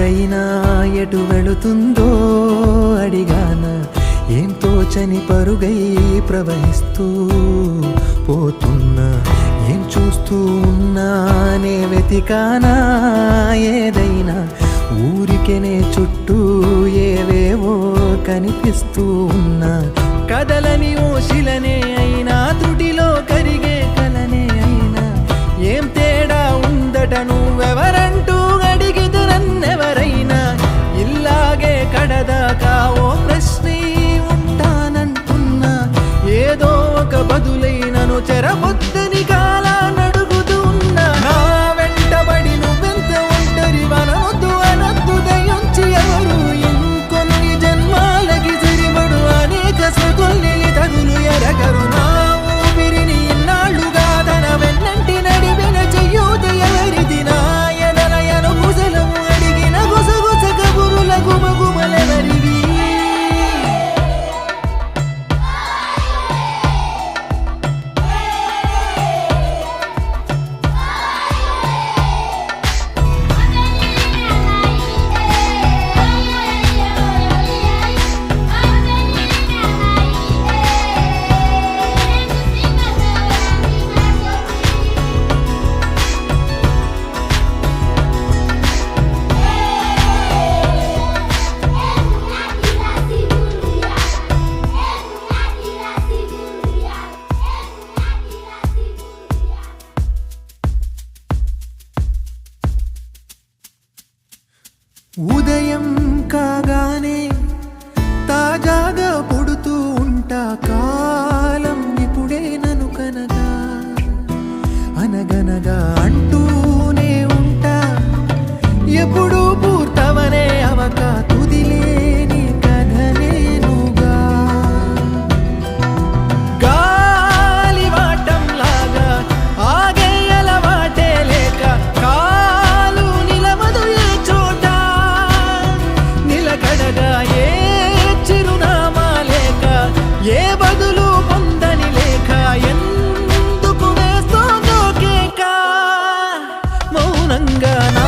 ఊరైనా ఎటు వెళుతుందో అడిగాన ఏం తోచని పరుగై ప్రవహిస్తూ పోతున్నా ఏం చూస్తూ ఉన్నానే వెతికానా ఏదైనా ఊరికెనే చుట్టూ ఏవేవో కనిపిస్తూ ఉన్నా కదలని ఓశిలనే అయినా త్రుటిలో కరిగే కలనే అయినా ఏం తేడా ఉందట నువ్వెవరంటూ అడిగితే నన్నెవరైనా ఇల్లాగే కడదాకా ఓ ప్రశ్నే ఉంటానంటున్నా ఏదో ఒక బదులైనను చెరబొద్దని కాలా నడుగుతూ ఉన్నా నా వెంటబడి నువ్వెంత ఒంటరి వనవద్దు అనద్దు దయించి ఎవరు ఇంకొన్ని జన్మాలకి సరిపడు అనేక స్మృతుల్ని తగులు ఎరగరు నా ఊపిరిని ఇన్నాళ్ళుగా తన వెన్నంటి నడిపిన చెయ్యూత ఎవరిది నాయనయను గుసలము అడిగిన గుసగుస కబురుల గుమగుమలెవరివి ఉదయం కాగానే తాజాగా పుడుతూ ఉంటా కాలం ఇప్పుడే నను కనగా అనగనగా అంటూనే ఉంటా ఎప్పుడు పూర్తవనే అవక తుదిలేని కథనేనుగా గాలివాటంలాగా ఆగేయల వాటే లేక కాలు నిలవదు ఏ చోట నిలకడగా ఏ చిరునామా లేక ఏ బదులు పొందని లేక ఎందుకు వేస్తోందో కేక మౌనంగా నా